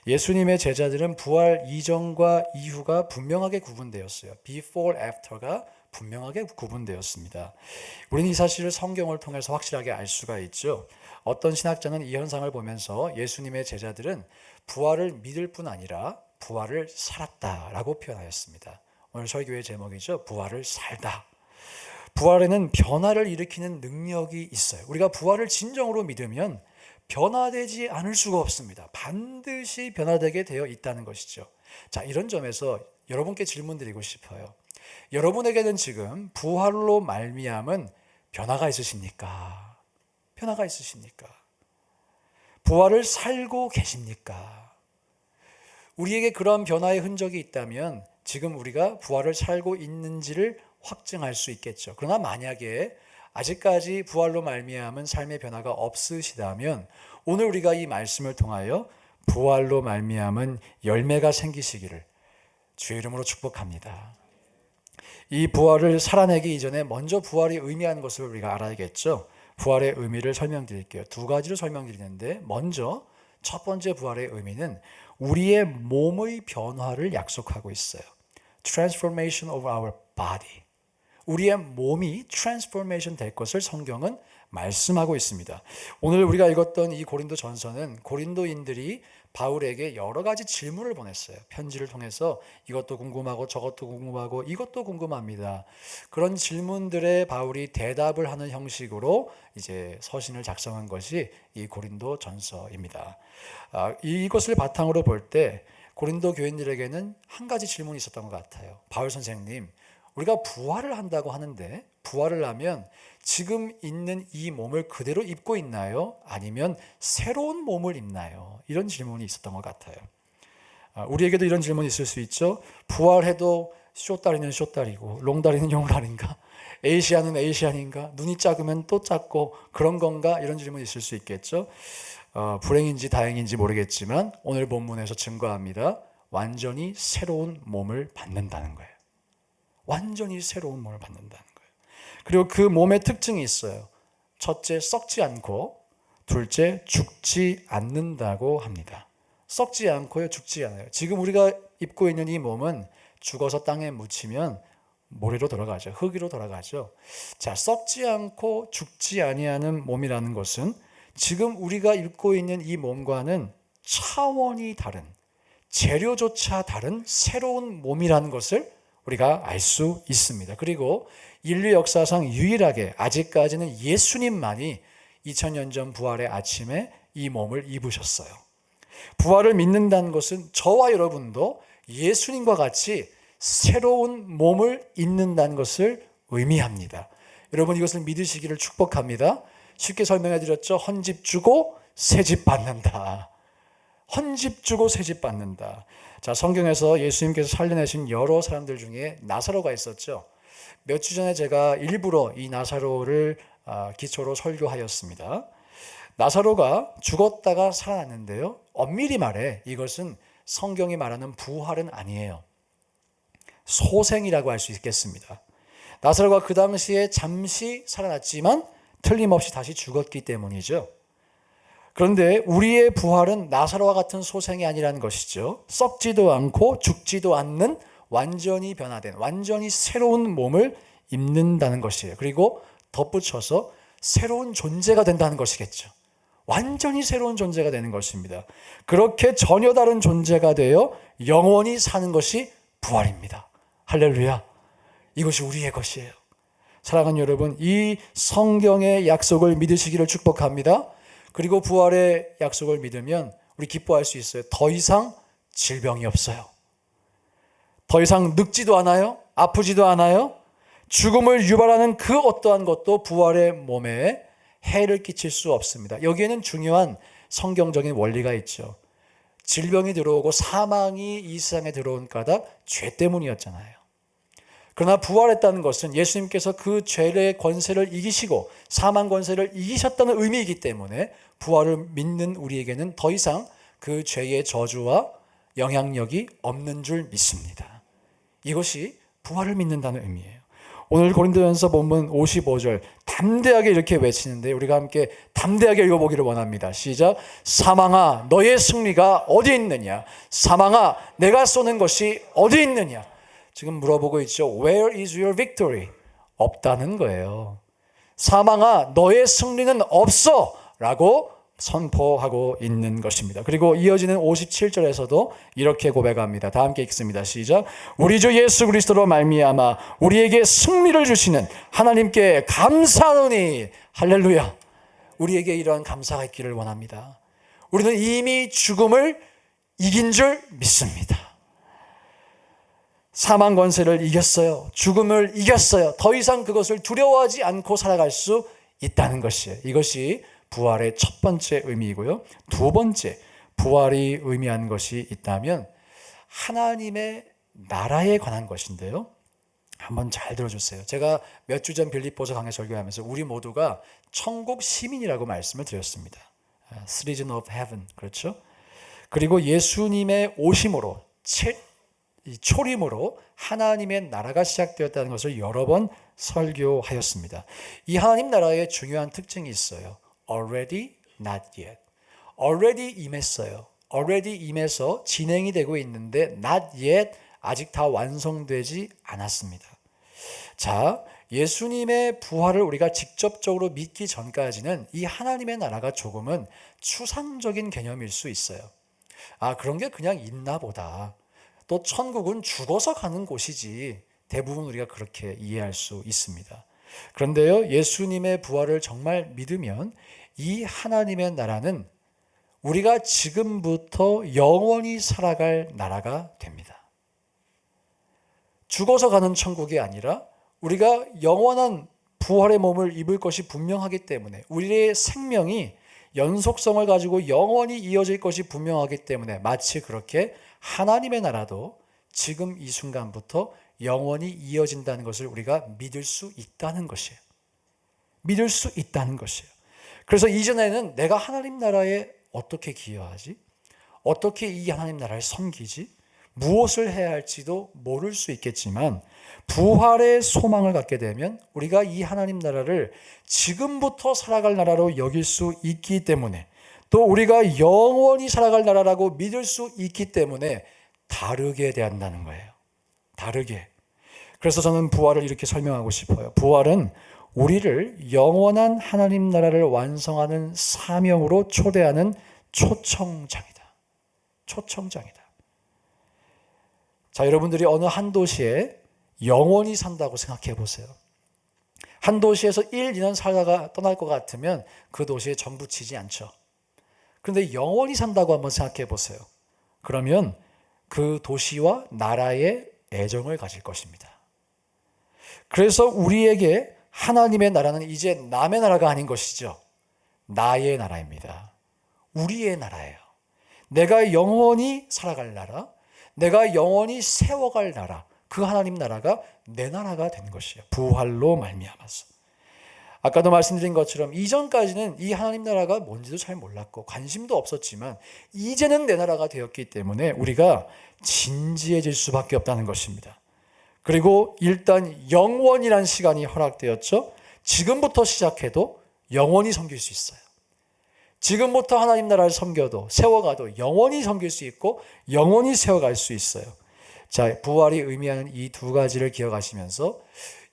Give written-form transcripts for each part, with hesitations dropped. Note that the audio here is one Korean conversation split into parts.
예수님의 제자들은 부활 이전과 이후가 분명하게 구분되었어요. Before, after가 분명하게 구분되었습니다. 우리는 이 사실을 성경을 통해서 확실하게 알 수가 있죠. 어떤 신학자는 이 현상을 보면서 예수님의 제자들은 부활을 믿을 뿐 아니라 부활을 살았다라고 표현하였습니다. 오늘 설교의 제목이죠. 부활을 살다. 부활에는 변화를 일으키는 능력이 있어요. 우리가 부활을 진정으로 믿으면 변화되지 않을 수가 없습니다. 반드시 변화되게 되어 있다는 것이죠. 자, 이런 점에서 여러분께 질문 드리고 싶어요. 여러분에게는 지금 부활로 말미암은 변화가 있으십니까? 변화가 있으십니까? 부활을 살고 계십니까? 우리에게 그런 변화의 흔적이 있다면 지금 우리가 부활을 살고 있는지를 확증할 수 있겠죠. 그러나 만약에 아직까지 부활로 말미암은 삶의 변화가 없으시다면 오늘 우리가 이 말씀을 통하여 부활로 말미암은 열매가 생기시기를 주의 이름으로 축복합니다. 이 부활을 살아내기 이전에 먼저 부활이 의미하는 것을 우리가 알아야겠죠. 부활의 의미를 설명드릴게요. 두 가지로 설명드리는데 먼저 첫 번째 부활의 의미는 우리의 몸의 변화를 약속하고 있어요. Transformation of our body. 우리의 몸이 트랜스포메이션 될 것을 성경은 말씀하고 있습니다. 오늘 우리가 읽었던 이 고린도 전서는 고린도인들이 바울에게 여러 가지 질문을 보냈어요. 편지를 통해서 이것도 궁금하고 저것도 궁금하고 이것도 궁금합니다. 그런 질문들에 바울이 대답을 하는 형식으로 이제 서신을 작성한 것이 이 고린도 전서입니다. 이것을 바탕으로 볼 때 고린도 교인들에게는 한 가지 질문이 있었던 것 같아요. 바울 선생님, 우리가 부활을 한다고 하는데 부활을 하면 지금 있는 이 몸을 그대로 입고 있나요? 아니면 새로운 몸을 입나요? 이런 질문이 있었던 것 같아요. 우리에게도 이런 질문이 있을 수 있죠. 부활해도 숏다리는 숏다리고 롱다리는 롱다리인가? 에이시안은 에이시안인가? 눈이 작으면 또 작고 그런 건가? 이런 질문이 있을 수 있겠죠. 불행인지 다행인지 모르겠지만 오늘 본문에서 증거합니다. 완전히 새로운 몸을 받는다는 거예요. 완전히 새로운 몸을 받는다는 거예요. 그리고 그 몸의 특징이 있어요. 첫째, 썩지 않고, 둘째, 죽지 않는다고 합니다. 썩지 않고요, 죽지 않아요. 지금 우리가 입고 있는 이 몸은 죽어서 땅에 묻히면 모래로 돌아가죠. 흙으로 돌아가죠. 자, 썩지 않고 죽지 아니하는 몸이라는 것은 지금 우리가 입고 있는 이 몸과는 차원이 다른, 재료조차 다른 새로운 몸이라는 것을 우리가 알 수 있습니다. 그리고 인류 역사상 유일하게 아직까지는 예수님만이 2000년 전 부활의 아침에 이 몸을 입으셨어요. 부활을 믿는다는 것은 저와 여러분도 예수님과 같이 새로운 몸을 입는다는 것을 의미합니다. 여러분 이것을 믿으시기를 축복합니다. 쉽게 설명해 드렸죠. 헌집 주고 새집 받는다. 헌집 주고 새집 받는다. 자, 성경에서 예수님께서 살려내신 여러 사람들 중에 나사로가 있었죠. 몇 주 전에 제가 일부러 이 나사로를 기초로 설교하였습니다. 나사로가 죽었다가 살아났는데요. 엄밀히 말해 이것은 성경이 말하는 부활은 아니에요. 소생이라고 할 수 있겠습니다. 나사로가 그 당시에 잠시 살아났지만 틀림없이 다시 죽었기 때문이죠. 그런데 우리의 부활은 나사로와 같은 소생이 아니라는 것이죠. 썩지도 않고 죽지도 않는 완전히 변화된, 완전히 새로운 몸을 입는다는 것이에요. 그리고 덧붙여서 새로운 존재가 된다는 것이겠죠. 완전히 새로운 존재가 되는 것입니다. 그렇게 전혀 다른 존재가 되어 영원히 사는 것이 부활입니다. 할렐루야. 이것이 우리의 것이에요. 사랑하는 여러분, 이 성경의 약속을 믿으시기를 축복합니다. 그리고 부활의 약속을 믿으면 우리 기뻐할 수 있어요. 더 이상 질병이 없어요. 더 이상 늙지도 않아요. 아프지도 않아요. 죽음을 유발하는 그 어떠한 것도 부활의 몸에 해를 끼칠 수 없습니다. 여기에는 중요한 성경적인 원리가 있죠. 질병이 들어오고 사망이 이 세상에 들어온 까닭 죄 때문이었잖아요. 그러나 부활했다는 것은 예수님께서 그 죄의 권세를 이기시고 사망 권세를 이기셨다는 의미이기 때문에 부활을 믿는 우리에게는 더 이상 그 죄의 저주와 영향력이 없는 줄 믿습니다. 이것이 부활을 믿는다는 의미예요. 오늘 고린도전서 본문 55절 담대하게 이렇게 외치는데 우리가 함께 담대하게 읽어보기를 원합니다. 시작. 사망아 너의 승리가 어디 있느냐? 사망아 내가 쏘는 것이 어디 있느냐? 지금 물어보고 있죠. Where is your victory? 없다는 거예요. 사망아 너의 승리는 없어 라고 선포하고 있는 것입니다. 그리고 이어지는 57절에서도 이렇게 고백합니다. 다 함께 읽습니다. 시작. 우리 주 예수 그리스도로 말미암아 우리에게 승리를 주시는 하나님께 감사하노니. 할렐루야. 우리에게 이러한 감사가 있기를 원합니다. 우리는 이미 죽음을 이긴 줄 믿습니다. 사망 권세를 이겼어요. 죽음을 이겼어요. 더 이상 그것을 두려워하지 않고 살아갈 수 있다는 것이에요. 이것이 부활의 첫 번째 의미이고요. 두 번째, 부활이 의미하는 것이 있다면 하나님의 나라에 관한 것인데요. 한번 잘 들어주세요. 제가 몇 주 전 빌립보서 강해 설교하면서 우리 모두가 천국 시민이라고 말씀을 드렸습니다. Citizen of Heaven, 그렇죠? 그리고 예수님의 오심으로, 초림으로 하나님의 나라가 시작되었다는 것을 여러 번 설교하였습니다. 이 하나님 나라의 중요한 특징이 있어요. Already, not yet. Already 임했어요. Already 임해서 진행이 되고 있는데 not yet, 아직 다 완성되지 않았습니다. 자, 예수님의 부활을 우리가 직접적으로 믿기 전까지는 이 하나님의 나라가 조금은 추상적인 개념일 수 있어요. 아, 그런 게 그냥 있나 보다. 또 천국은 죽어서 가는 곳이지. 대부분 우리가 그렇게 이해할 수 있습니다. 그런데요, 예수님의 부활을 정말 믿으면 이 하나님의 나라는 우리가 지금부터 영원히 살아갈 나라가 됩니다. 죽어서 가는 천국이 아니라 우리가 영원한 부활의 몸을 입을 것이 분명하기 때문에 우리의 생명이 연속성을 가지고 영원히 이어질 것이 분명하기 때문에 마치 그렇게 하나님의 나라도 지금 이 순간부터 영원히 이어진다는 것을 우리가 믿을 수 있다는 것이에요. 믿을 수 있다는 것이에요. 그래서 이전에는 내가 하나님 나라에 어떻게 기여하지? 어떻게 이 하나님 나라를 섬기지? 무엇을 해야 할지도 모를 수 있겠지만 부활의 소망을 갖게 되면 우리가 이 하나님 나라를 지금부터 살아갈 나라로 여길 수 있기 때문에 또 우리가 영원히 살아갈 나라라고 믿을 수 있기 때문에 다르게 대한다는 거예요. 다르게. 그래서 저는 부활을 이렇게 설명하고 싶어요. 부활은 우리를 영원한 하나님 나라를 완성하는 사명으로 초대하는 초청장이다. 초청장이다. 자, 여러분들이 어느 한 도시에 영원히 산다고 생각해 보세요. 한 도시에서 1, 2년 살다가 떠날 것 같으면 그 도시에 정붙이지 않죠. 그런데 영원히 산다고 한번 생각해 보세요. 그러면 그 도시와 나라에 애정을 가질 것입니다. 그래서 우리에게 하나님의 나라는 이제 남의 나라가 아닌 것이죠. 나의 나라입니다. 우리의 나라예요. 내가 영원히 살아갈 나라, 내가 영원히 세워갈 나라, 그 하나님 나라가 내 나라가 된 것이에요. 부활로 말미암아서. 아까도 말씀드린 것처럼 이전까지는 이 하나님 나라가 뭔지도 잘 몰랐고 관심도 없었지만 이제는 내 나라가 되었기 때문에 우리가 진지해질 수밖에 없다는 것입니다. 그리고 일단 영원이라는 시간이 허락되었죠. 지금부터 시작해도 영원히 섬길 수 있어요. 지금부터 하나님 나라를 섬겨도 세워가도 영원히 섬길 수 있고 영원히 세워갈 수 있어요. 자, 부활이 의미하는 이 두 가지를 기억하시면서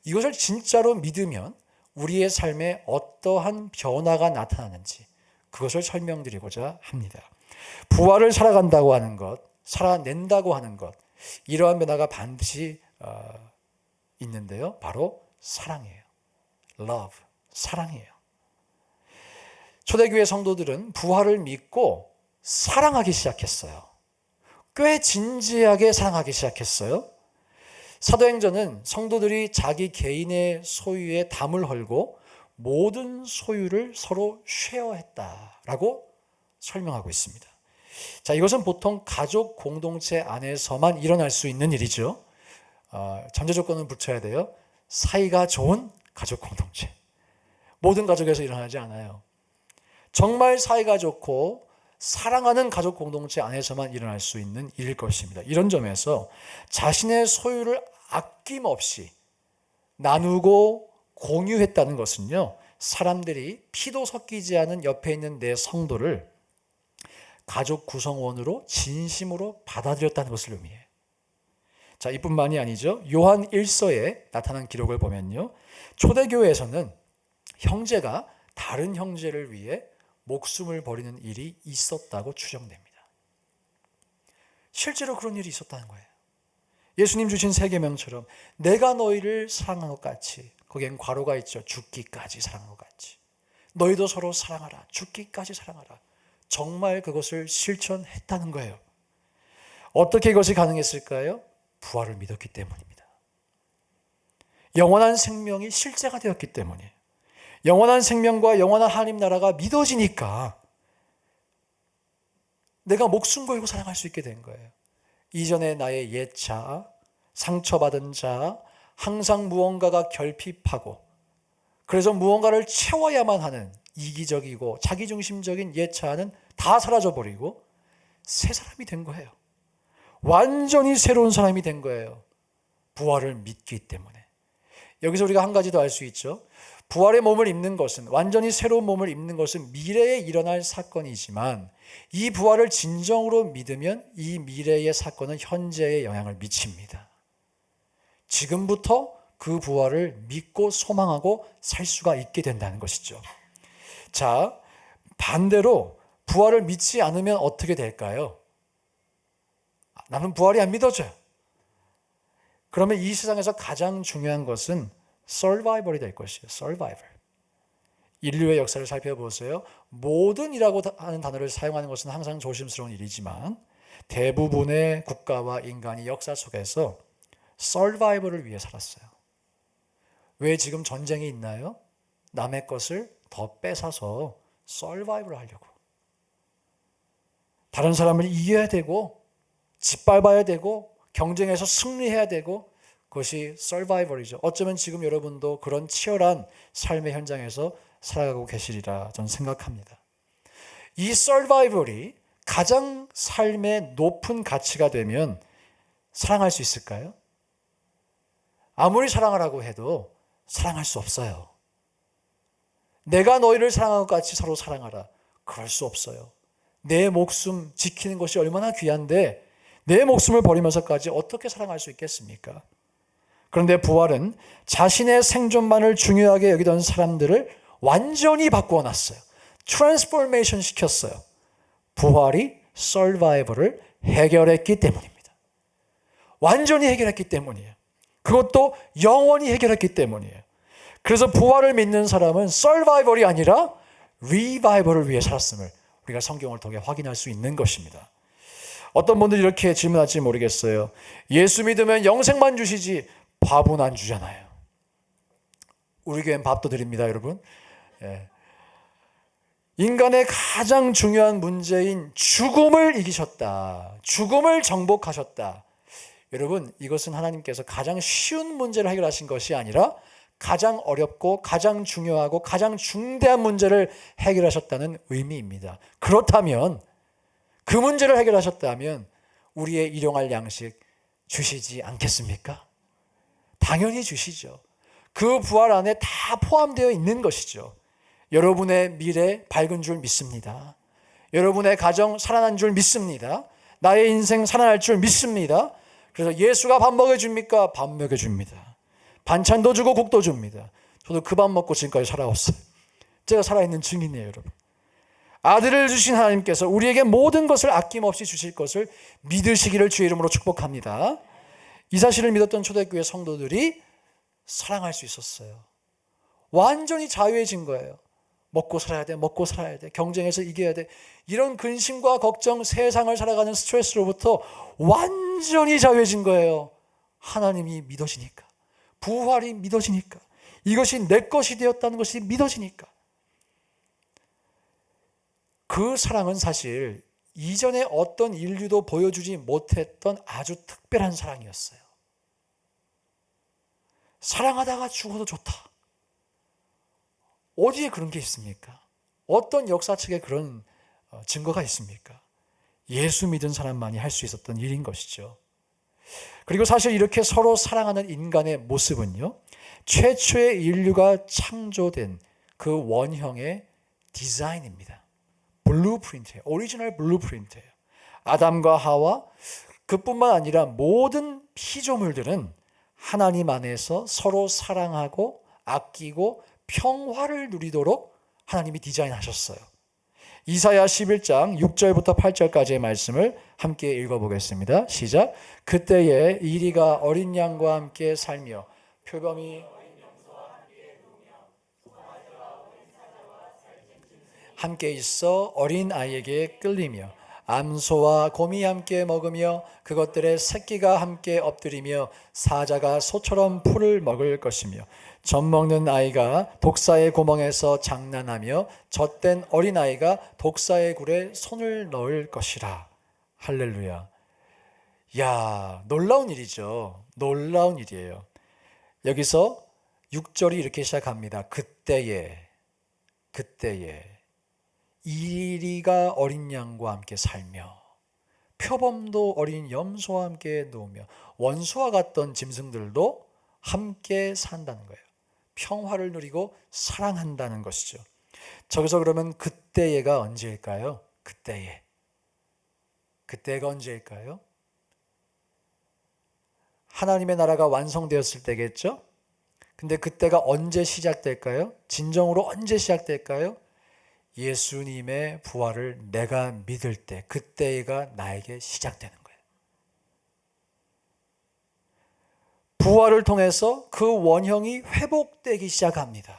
이것을 진짜로 믿으면 우리의 삶에 어떠한 변화가 나타나는지 그것을 설명드리고자 합니다. 부활을 살아간다고 하는 것, 살아낸다고 하는 것, 이러한 변화가 반드시 있는데요. 바로 사랑이에요. love, 사랑이에요. 초대교회 성도들은 부활을 믿고 사랑하기 시작했어요. 꽤 진지하게 사랑하기 시작했어요. 사도행전은 성도들이 자기 개인의 소유에 담을 헐고 모든 소유를 서로 쉐어했다라고 설명하고 있습니다. 자, 이것은 보통 가족 공동체 안에서만 일어날 수 있는 일이죠. 전제 조건은 붙여야 돼요. 사이가 좋은 가족 공동체. 모든 가족에서 일어나지 않아요. 정말 사이가 좋고 사랑하는 가족 공동체 안에서만 일어날 수 있는 일일 것입니다. 이런 점에서 자신의 소유를 아낌없이 나누고 공유했다는 것은요, 사람들이 피도 섞이지 않은 옆에 있는 내 성도를 가족 구성원으로 진심으로 받아들였다는 것을 의미해요. 자, 이뿐만이 아니죠. 요한 1서에 나타난 기록을 보면요, 초대교회에서는 형제가 다른 형제를 위해 목숨을 버리는 일이 있었다고 추정됩니다. 실제로 그런 일이 있었다는 거예요. 예수님 주신 세계명처럼 내가 너희를 사랑한 것 같이, 거기엔 괄호가 있죠. 죽기까지 사랑한 것 같이. 너희도 서로 사랑하라. 죽기까지 사랑하라. 정말 그것을 실천했다는 거예요. 어떻게 이것이 가능했을까요? 부활을 믿었기 때문입니다. 영원한 생명이 실제가 되었기 때문이에요. 영원한 생명과 영원한 하나님 나라가 믿어지니까 내가 목숨 걸고 사랑할 수 있게 된 거예요. 이전에 나의 옛 자, 상처받은 자, 항상 무언가가 결핍하고 그래서 무언가를 채워야만 하는 이기적이고 자기중심적인 옛 자는 다 사라져버리고 새 사람이 된 거예요. 완전히 새로운 사람이 된 거예요. 부활을 믿기 때문에. 여기서 우리가 한 가지 더 알 수 있죠. 부활의 몸을 입는 것은, 완전히 새로운 몸을 입는 것은 미래에 일어날 사건이지만 이 부활을 진정으로 믿으면 이 미래의 사건은 현재에 영향을 미칩니다. 지금부터 그 부활을 믿고 소망하고 살 수가 있게 된다는 것이죠. 자, 반대로 부활을 믿지 않으면 어떻게 될까요? 나는 부활이 안 믿어져요. 그러면 이 세상에서 가장 중요한 것은 서바이벌이 될 것이에요. 서바이벌. 인류의 역사를 살펴보세요. 모든이라고 하는 단어를 사용하는 것은 항상 조심스러운 일이지만 대부분의 국가와 인간이 역사 속에서 서바이벌을 위해 살았어요. 왜 지금 전쟁이 있나요? 남의 것을 더 뺏어서 서바이벌을 하려고. 다른 사람을 이겨야 되고 짓밟아야 되고 경쟁에서 승리해야 되고, 그것이 서바이벌이죠. 어쩌면 지금 여러분도 그런 치열한 삶의 현장에서 살아가고 계시리라 저는 생각합니다. 이 서바이벌이 가장 삶의 높은 가치가 되면 사랑할 수 있을까요? 아무리 사랑하라고 해도 사랑할 수 없어요. 내가 너희를 사랑한 것 같이 서로 사랑하라. 그럴 수 없어요. 내 목숨 지키는 것이 얼마나 귀한데 내 목숨을 버리면서까지 어떻게 사랑할 수 있겠습니까? 그런데 부활은 자신의 생존만을 중요하게 여기던 사람들을 완전히 바꾸어 놨어요. 트랜스포메이션 시켰어요. 부활이 서바이벌을 해결했기 때문입니다. 완전히 해결했기 때문이에요. 그것도 영원히 해결했기 때문이에요. 그래서 부활을 믿는 사람은 서바이벌이 아니라 리바이벌을 위해 살았음을 우리가 성경을 통해 확인할 수 있는 것입니다. 어떤 분들이 이렇게 질문할지 모르겠어요. 예수 믿으면 영생만 주시지 밥은 안 주잖아요. 우리 교회는 밥도 드립니다, 여러분. 예. 인간의 가장 중요한 문제인 죽음을 이기셨다. 죽음을 정복하셨다. 여러분, 이것은 하나님께서 가장 쉬운 문제를 해결하신 것이 아니라 가장 어렵고 가장 중요하고 가장 중대한 문제를 해결하셨다는 의미입니다. 그렇다면 그 문제를 해결하셨다면 우리의 일용할 양식 주시지 않겠습니까? 당연히 주시죠. 그 부활 안에 다 포함되어 있는 것이죠. 여러분의 미래 밝은 줄 믿습니다. 여러분의 가정 살아난 줄 믿습니다. 나의 인생 살아날 줄 믿습니다. 그래서 예수가 밥 먹여줍니까? 밥 먹여줍니다. 반찬도 주고 국도 줍니다. 저도 그 밥 먹고 지금까지 살아왔어요. 제가 살아있는 증인이에요, 여러분. 아들을 주신 하나님께서 우리에게 모든 것을 아낌없이 주실 것을 믿으시기를 주의 이름으로 축복합니다. 이 사실을 믿었던 초대교회 성도들이 사랑할 수 있었어요. 완전히 자유해진 거예요. 먹고 살아야 돼, 먹고 살아야 돼, 경쟁에서 이겨야 돼. 이런 근심과 걱정, 세상을 살아가는 스트레스로부터 완전히 자유해진 거예요. 하나님이 믿어지니까, 부활이 믿어지니까, 이것이 내 것이 되었다는 것이 믿어지니까. 그 사랑은 사실 이전에 어떤 인류도 보여주지 못했던 아주 특별한 사랑이었어요. 사랑하다가 죽어도 좋다. 어디에 그런 게 있습니까? 어떤 역사책에 그런 증거가 있습니까? 예수 믿은 사람만이 할 수 있었던 일인 것이죠. 그리고 사실 이렇게 서로 사랑하는 인간의 모습은요, 최초의 인류가 창조된 그 원형의 디자인입니다. 블루프린트예요. 오리지널 블루프린트예요. 아담과 하와 그뿐만 아니라 모든 피조물들은 하나님 안에서 서로 사랑하고 아끼고 평화를 누리도록 하나님이 디자인하셨어요. 이사야 11장 6절부터 8절까지의 말씀을 함께 읽어보겠습니다. 시작. 그때에 이리가 어린 양과 함께 살며 표범이 함께 있어 어린 아이에게 끌리며 암소와 곰이 함께 먹으며 그것들의 새끼가 함께 엎드리며 사자가 소처럼 풀을 먹을 것이며 젖 먹는 아이가 독사의 구멍에서 장난하며 젖된 어린아이가 독사의 굴에 손을 넣을 것이라. 할렐루야. 야, 놀라운 일이죠. 놀라운 일이에요. 여기서 6절이 이렇게 시작합니다. 그때에 이리가 어린 양과 함께 살며 표범도 어린 염소와 함께 놓으며 원수와 같던 짐승들도 함께 산다는 거예요. 평화를 누리고 사랑한다는 것이죠. 저기서 그러면 그때가 언제일까요? 그때가 언제일까요? 하나님의 나라가 완성되었을 때겠죠? 근데 그때가 언제 시작될까요? 진정으로 언제 시작될까요? 예수님의 부활을 내가 믿을 때, 그때가 나에게 시작되는 거예요. 부활을 통해서 그 원형이 회복되기 시작합니다.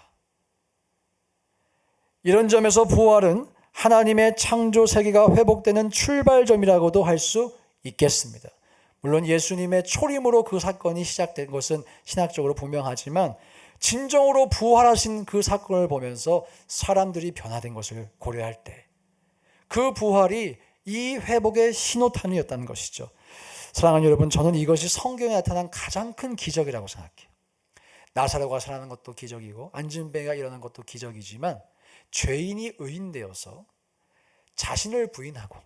이런 점에서 부활은 하나님의 창조 세계가 회복되는 출발점이라고도 할 수 있겠습니다. 물론 예수님의 초림으로 그 사건이 시작된 것은 신학적으로 분명하지만 진정으로 부활하신 그 사건을 보면서 사람들이 변화된 것을 고려할 때 그 부활이 이 회복의 신호탄이었다는 것이죠. 사랑하는 여러분, 저는 이것이 성경에 나타난 가장 큰 기적이라고 생각해요. 나사로가 살아나는 것도 기적이고 안진뱅이가 일어나는 것도 기적이지만 죄인이 의인되어서 자신을 부인하고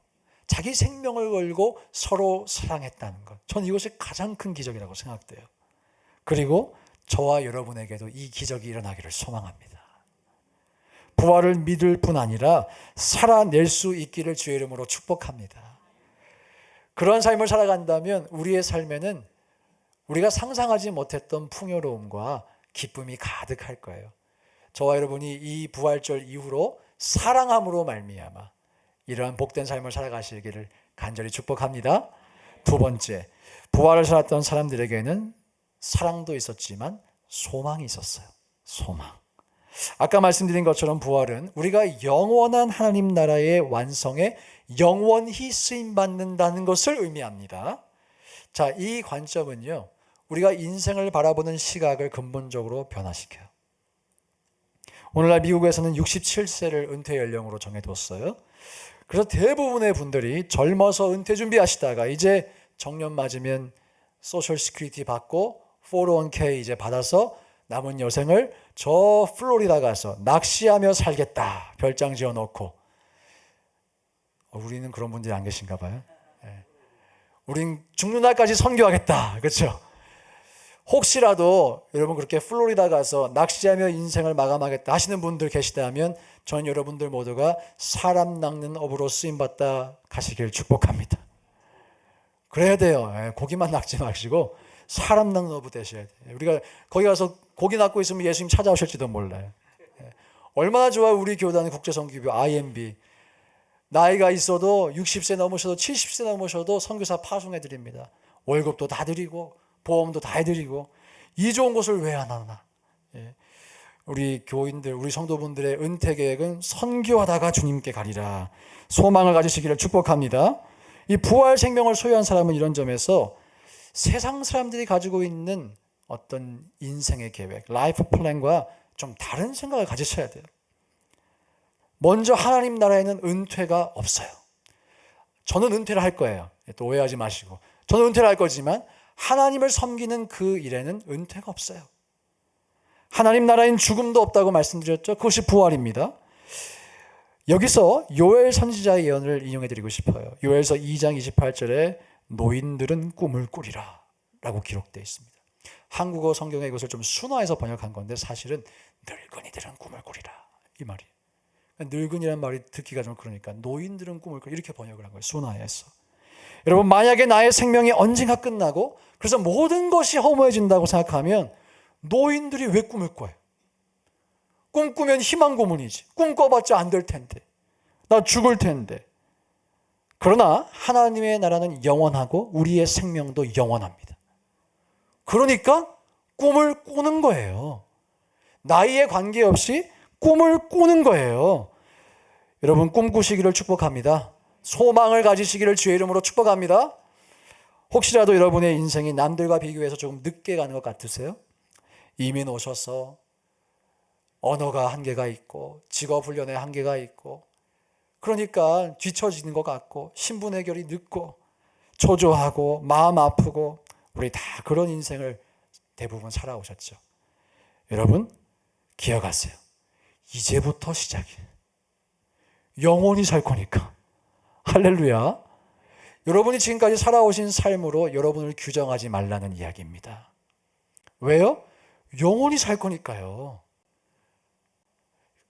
자기 생명을 걸고 서로 사랑했다는 것, 저는 이것이 가장 큰 기적이라고 생각돼요. 그리고 저와 여러분에게도 이 기적이 일어나기를 소망합니다. 부활을 믿을 뿐 아니라 살아낼 수 있기를 주의 이름으로 축복합니다. 그런 삶을 살아간다면 우리의 삶에는 우리가 상상하지 못했던 풍요로움과 기쁨이 가득할 거예요. 저와 여러분이 이 부활절 이후로 사랑함으로 말미암아 이러한 복된 삶을 살아가시기를 간절히 축복합니다. 두 번째, 부활을 살았던 사람들에게는 사랑도 있었지만 소망이 있었어요. 소망. 아까 말씀드린 것처럼 부활은 우리가 영원한 하나님 나라의 완성에 영원히 쓰임받는다는 것을 의미합니다. 자, 이 관점은요, 우리가 인생을 바라보는 시각을 근본적으로 변화시켜요. 오늘날 미국에서는 67세를 은퇴 연령으로 정해뒀어요. 그래서 대부분의 분들이 젊어서 은퇴 준비하시다가 이제 정년 맞으면 소셜 시큐리티 받고 401k 이제 받아서 남은 여생을 저 플로리다 가서 낚시하며 살겠다 별장 지어놓고, 우리는 그런 분들이 안 계신가 봐요. 우린 죽는 날까지 선교하겠다, 그렇죠? 혹시라도 여러분 그렇게 플로리다 가서 낚시하며 인생을 마감하겠다 하시는 분들 계시다면 전 여러분들 모두가 사람 낚는 업으로 쓰임받다 가시길 축복합니다. 그래야 돼요. 고기만 낚지 마시고 사람 낚는 어부 되셔야 돼요. 우리가 거기 가서 고기 낚고 있으면 예수님 찾아오실지도 몰라요. 얼마나 좋아요. 우리 교단의 국제선교교 IMB. 나이가 있어도 60세 넘으셔도 70세 넘으셔도 선교사 파송해 드립니다. 월급도 다 드리고 보험도 다 해드리고, 이 좋은 것을 왜 안 하나. 우리 교인들, 우리 성도분들의 은퇴 계획은 선교하다가 주님께 가리라. 소망을 가지시기를 축복합니다. 이 부활 생명을 소유한 사람은 이런 점에서 세상 사람들이 가지고 있는 어떤 인생의 계획, 라이프 플랜과 좀 다른 생각을 가지셔야 돼요. 먼저 하나님 나라에는 은퇴가 없어요. 저는 은퇴를 할 거예요. 또 오해하지 마시고. 저는 은퇴를 할 거지만 하나님을 섬기는 그 일에는 은퇴가 없어요. 하나님 나라엔 죽음도 없다고 말씀드렸죠. 그것이 부활입니다. 여기서 요엘 선지자의 예언을 인용해 드리고 싶어요. 요엘서 2장 28절에 노인들은 꿈을 꾸리라 라고 기록되어 있습니다. 한국어 성경에 이것을 좀 순화해서 번역한 건데 사실은 늙은이들은 꿈을 꾸리라 이 말이. 늙은이란 말이 듣기가 좀 그러니까 노인들은 꿈을 꾸리라 이렇게 번역을 한 거예요. 순화해서. 여러분 만약에 나의 생명이 언젠가 끝나고 그래서 모든 것이 허무해진다고 생각하면 노인들이 왜 꿈을 꿔요? 꿈꾸면 희망 고문이지. 꿈 꿔봤자 안 될 텐데. 나 죽을 텐데. 그러나 하나님의 나라는 영원하고 우리의 생명도 영원합니다. 그러니까 꿈을 꾸는 거예요. 나이에 관계없이 꿈을 꾸는 거예요. 여러분 꿈꾸시기를 축복합니다. 소망을 가지시기를 주의 이름으로 축복합니다. 혹시라도 여러분의 인생이 남들과 비교해서 조금 늦게 가는 것 같으세요? 이민 오셔서 언어가 한계가 있고 직업 훈련에 한계가 있고 그러니까 뒤처지는 것 같고 신분 해결이 늦고 초조하고 마음 아프고 우리 다 그런 인생을 대부분 살아오셨죠. 여러분 기억하세요. 이제부터 시작이에요. 영원히 살 거니까. 할렐루야. 여러분이 지금까지 살아오신 삶으로 여러분을 규정하지 말라는 이야기입니다. 왜요? 영원히 살 거니까요.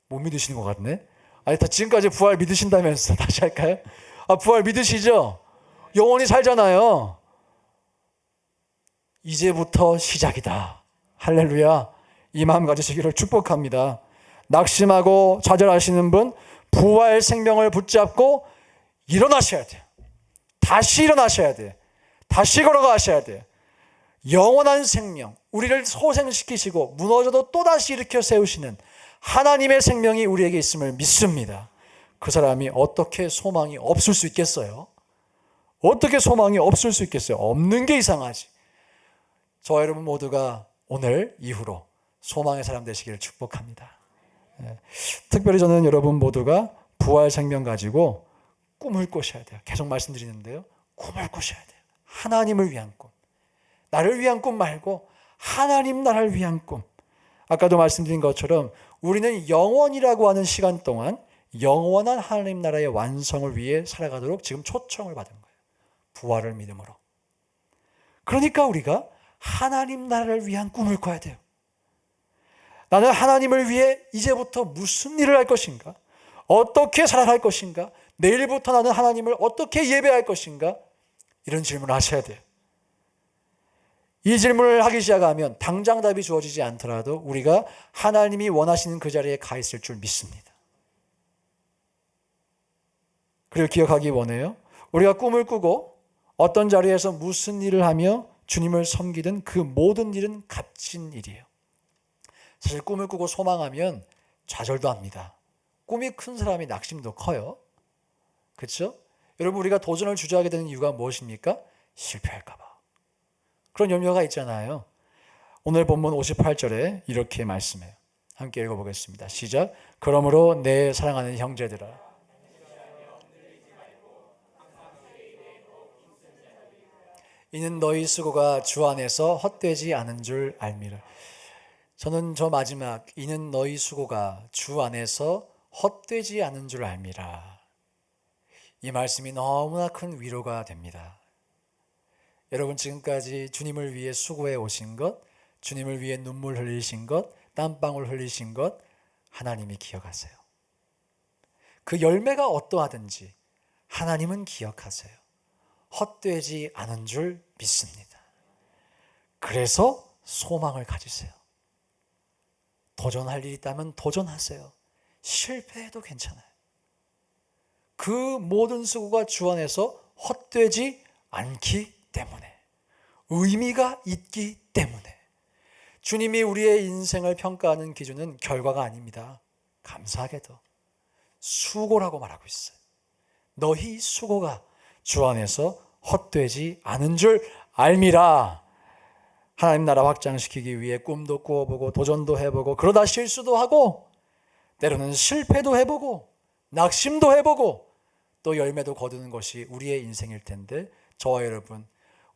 못 믿으시는 것 같네. 아니 다 지금까지 부활 믿으신다면서 다시 할까요? 부활 믿으시죠? 영원히 살잖아요. 이제부터 시작이다. 할렐루야. 이 마음 가지시기를 축복합니다. 낙심하고 좌절하시는 분 부활 생명을 붙잡고 일어나셔야 돼요. 다시 일어나셔야 돼요. 다시 걸어가셔야 돼요. 영원한 생명, 우리를 소생시키시고 무너져도 또다시 일으켜 세우시는 하나님의 생명이 우리에게 있음을 믿습니다. 그 사람이 어떻게 소망이 없을 수 있겠어요? 어떻게 소망이 없을 수 있겠어요? 없는 게 이상하지. 저와 여러분 모두가 오늘 이후로 소망의 사람 되시기를 축복합니다. 특별히 저는 여러분 모두가 부활 생명 가지고 꿈을 꾸셔야 돼요. 계속 말씀드리는데요. 꿈을 꾸셔야 돼요. 하나님을 위한 꿈. 나를 위한 꿈 말고 하나님 나라를 위한 꿈. 아까도 말씀드린 것처럼 우리는 영원이라고 하는 시간 동안 영원한 하나님 나라의 완성을 위해 살아가도록 지금 초청을 받은 거예요. 부활을 믿음으로. 그러니까 우리가 하나님 나라를 위한 꿈을 꿔야 돼요. 나는 하나님을 위해 이제부터 무슨 일을 할 것인가? 어떻게 살아갈 것인가? 내일부터 나는 하나님을 어떻게 예배할 것인가? 이런 질문을 하셔야 돼요. 이 질문을 하기 시작하면 당장 답이 주어지지 않더라도 우리가 하나님이 원하시는 그 자리에 가 있을 줄 믿습니다. 그리고 기억하기 원해요. 우리가 꿈을 꾸고 어떤 자리에서 무슨 일을 하며 주님을 섬기든 그 모든 일은 값진 일이에요. 사실 꿈을 꾸고 소망하면 좌절도 합니다. 꿈이 큰 사람이 낙심도 커요. 그렇죠? 여러분 우리가 도전을 주저하게 되는 이유가 무엇입니까? 실패할까 봐. 그런 염려가 있잖아요. 오늘 본문 58절에 이렇게 말씀해요. 함께 읽어보겠습니다. 시작. 그러므로 내 사랑하는 형제들아 이는 너희 수고가 주 안에서 헛되지 않은 줄 알미라. 저는 저 마지막 이는 너희 수고가 주 안에서 헛되지 않은 줄 알미라. 이 말씀이 너무나 큰 위로가 됩니다. 여러분 지금까지 주님을 위해 수고해 오신 것, 주님을 위해 눈물 흘리신 것, 땀방울 흘리신 것 하나님이 기억하세요. 그 열매가 어떠하든지 하나님은 기억하세요. 헛되지 않은 줄 믿습니다. 그래서 소망을 가지세요. 도전할 일이 있다면 도전하세요. 실패해도 괜찮아요. 그 모든 수고가 주 안에서 헛되지 않기 때문에, 의미가 있기 때문에. 주님이 우리의 인생을 평가하는 기준은 결과가 아닙니다. 감사하게도 수고라고 말하고 있어요. 너희 수고가 주 안에서 헛되지 않은 줄 알미라. 하나님 나라 확장시키기 위해 꿈도 꾸어보고 도전도 해보고 그러다 실수도 하고 때로는 실패도 해보고 낙심도 해보고 또 열매도 거두는 것이 우리의 인생일 텐데 저와 여러분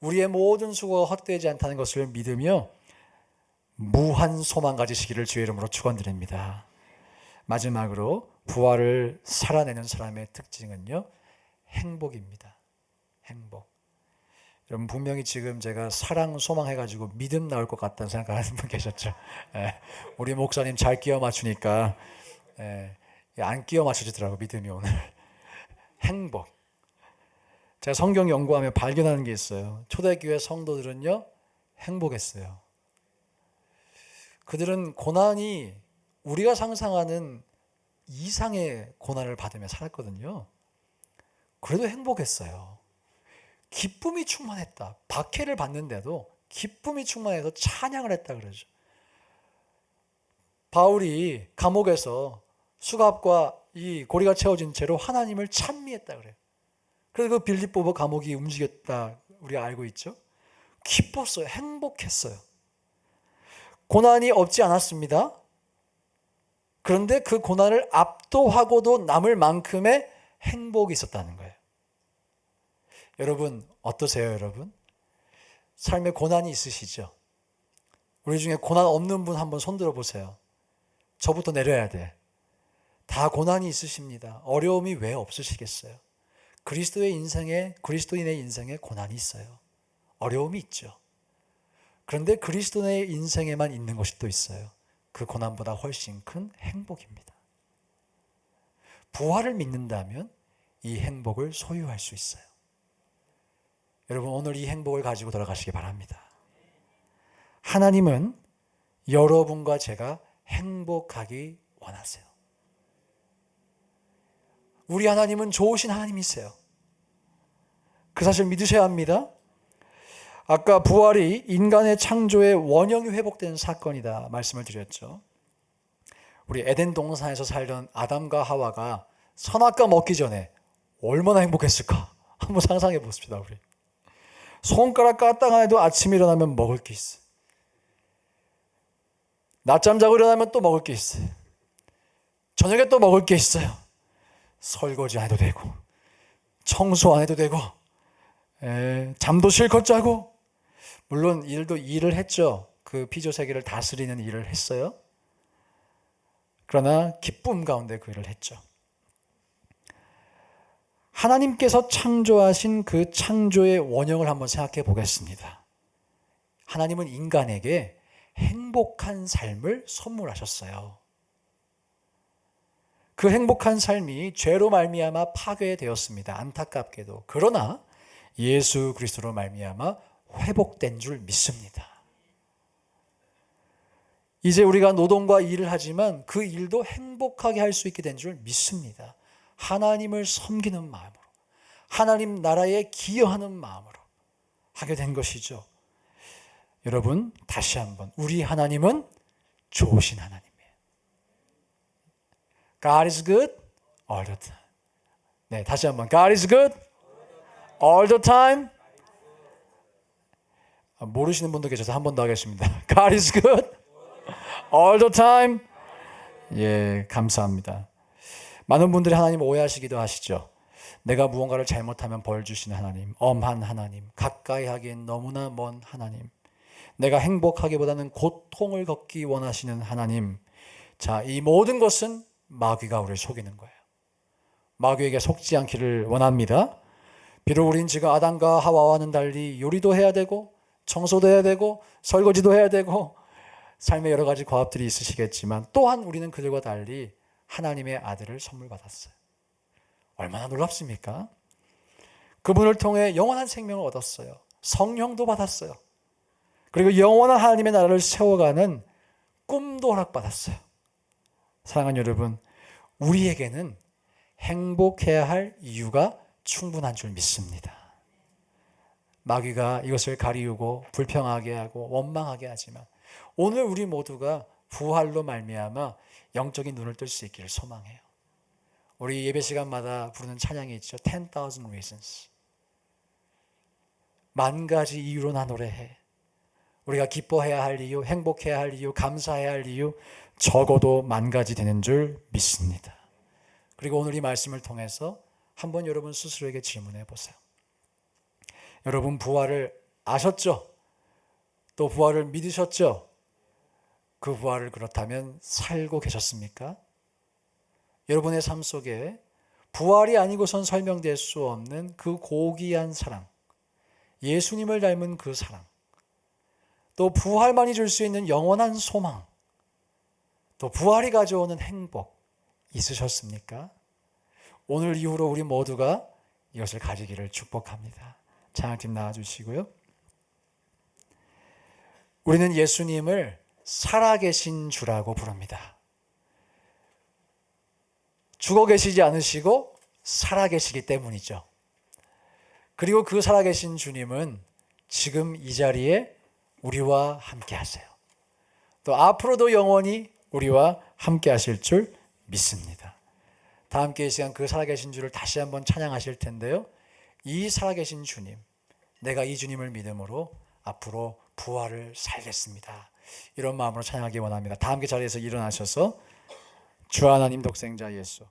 우리의 모든 수고가 헛되지 않다는 것을 믿으며 무한 소망 가지시기를 주의 이름으로 축원드립니다. 마지막으로 부활을 살아내는 사람의 특징은요, 행복입니다. 행복. 여러분 분명히 지금 제가 사랑 소망 해가지고 믿음 나올 것 같다는 생각하는 분 계셨죠? 예, 우리 목사님 잘 끼워 맞추니까 예, 안 끼워 맞춰지더라고 믿음이 오늘. 행복. 제가 성경 연구하며 발견하는 게 있어요. 초대교회 성도들은요 행복했어요. 그들은 고난이 우리가 상상하는 이상의 고난을 받으며 살았거든요. 그래도 행복했어요. 기쁨이 충만했다. 박해를 받는데도 기쁨이 충만해서 찬양을 했다 그러죠. 바울이 감옥에서 수갑과 이 고리가 채워진 채로 하나님을 찬미했다 그래요. 그래서 그 빌립보 감옥이 움직였다 우리가 알고 있죠. 기뻤어요. 행복했어요. 고난이 없지 않았습니다. 그런데 그 고난을 압도하고도 남을 만큼의 행복이 있었다는 거예요. 여러분 어떠세요 여러분? 삶에 고난이 있으시죠? 우리 중에 고난 없는 분 한번 손들어 보세요. 저부터 내려야 돼. 다 고난이 있으십니다. 어려움이 왜 없으시겠어요? 그리스도인의 인생에 고난이 있어요. 어려움이 있죠. 그런데 그리스도인의 인생에만 있는 것이 또 있어요. 그 고난보다 훨씬 큰 행복입니다. 부활을 믿는다면 이 행복을 소유할 수 있어요. 여러분 오늘 이 행복을 가지고 돌아가시기 바랍니다. 하나님은 여러분과 제가 행복하기 원하세요. 우리 하나님은 좋으신 하나님이세요. 그 사실 믿으셔야 합니다. 아까 부활이 인간의 창조의 원형이 회복되는 사건이다 말씀을 드렸죠. 우리 에덴 동산에서 살던 아담과 하와가 선악과 먹기 전에 얼마나 행복했을까? 한번 상상해 봅시다. 우리 손가락 까딱 안 해도 아침에 일어나면 먹을 게 있어요. 낮잠 자고 일어나면 또 먹을 게 있어요. 저녁에 또 먹을 게 있어요. 설거지 안 해도 되고 청소 안 해도 되고 잠도 실컷 자고, 물론 일을 했죠. 그 피조 세계를 다스리는 일을 했어요. 그러나 기쁨 가운데 그 일을 했죠. 하나님께서 창조하신 그 창조의 원형을 한번 생각해 보겠습니다. 하나님은 인간에게 행복한 삶을 선물하셨어요. 그 행복한 삶이 죄로 말미암아 파괴되었습니다. 안타깝게도. 그러나 예수 그리스도로 말미암아 회복된 줄 믿습니다. 이제 우리가 노동과 일을 하지만 그 일도 행복하게 할 수 있게 된 줄 믿습니다. 하나님을 섬기는 마음으로, 하나님 나라에 기여하는 마음으로 하게 된 것이죠. 여러분 다시 한번, 우리 하나님은 좋으신 하나님이에요. God is good all the time. 네, 다시 한번 God is good all the time. 모르시는 분도 계셔서 한 번 더 하겠습니다. God is good all the time. 예, 감사합니다. 많은 분들이 하나님 오해하시기도 하시죠. 내가 무언가를 잘못하면 벌 주시는 하나님, 엄한 하나님, 가까이 하기엔 너무나 먼 하나님, 내가 행복하기보다는 고통을 겪기 원하시는 하나님. 자, 이 모든 것은 마귀가 우리를 속이는 거예요. 마귀에게 속지 않기를 원합니다. 비록 우린 지금 아담과 하와와는 달리 요리도 해야 되고 청소도 해야 되고 설거지도 해야 되고 삶의 여러 가지 과업들이 있으시겠지만, 또한 우리는 그들과 달리 하나님의 아들을 선물 받았어요. 얼마나 놀랍습니까? 그분을 통해 영원한 생명을 얻었어요. 성령도 받았어요. 그리고 영원한 하나님의 나라를 세워가는 꿈도 허락받았어요. 사랑하는 여러분, 우리에게는 행복해야 할 이유가 충분한 줄 믿습니다. 마귀가 이것을 가리우고 불평하게 하고 원망하게 하지만, 오늘 우리 모두가 부활로 말미암아 영적인 눈을 뜰 수 있기를 소망해요. 우리 예배 시간마다 부르는 찬양이 있죠. 10,000 reasons. 만 가지 이유로 나 노래해. 우리가 기뻐해야 할 이유, 행복해야 할 이유, 감사해야 할 이유, 적어도 만 가지 되는 줄 믿습니다. 그리고 오늘 이 말씀을 통해서 한번 여러분 스스로에게 질문해 보세요. 여러분 부활을 아셨죠? 또 부활을 믿으셨죠? 그 부활을 그렇다면 살고 계셨습니까? 여러분의 삶 속에 부활이 아니고선 설명될 수 없는 그 고귀한 사랑, 예수님을 닮은 그 사랑, 또 부활만이 줄 수 있는 영원한 소망, 또 부활이 가져오는 행복 있으셨습니까? 오늘 이후로 우리 모두가 이것을 가지기를 축복합니다. 찬양팀 나와주시고요. 우리는 예수님을 살아계신 주라고 부릅니다. 죽어 계시지 않으시고 살아계시기 때문이죠. 그리고 그 살아계신 주님은 지금 이 자리에 우리와 함께 하세요. 또 앞으로도 영원히 우리와 함께 하실 줄 믿습니다. 다 함께 이 시간 그 살아계신 주를 다시 한번 찬양하실 텐데요. 이 살아계신 주님, 내가 이 주님을 믿음으로 앞으로 부활을 살겠습니다. 이런 마음으로 찬양하기 원합니다. 다 함께 자리에서 일어나셔서 주 하나님 독생자 예수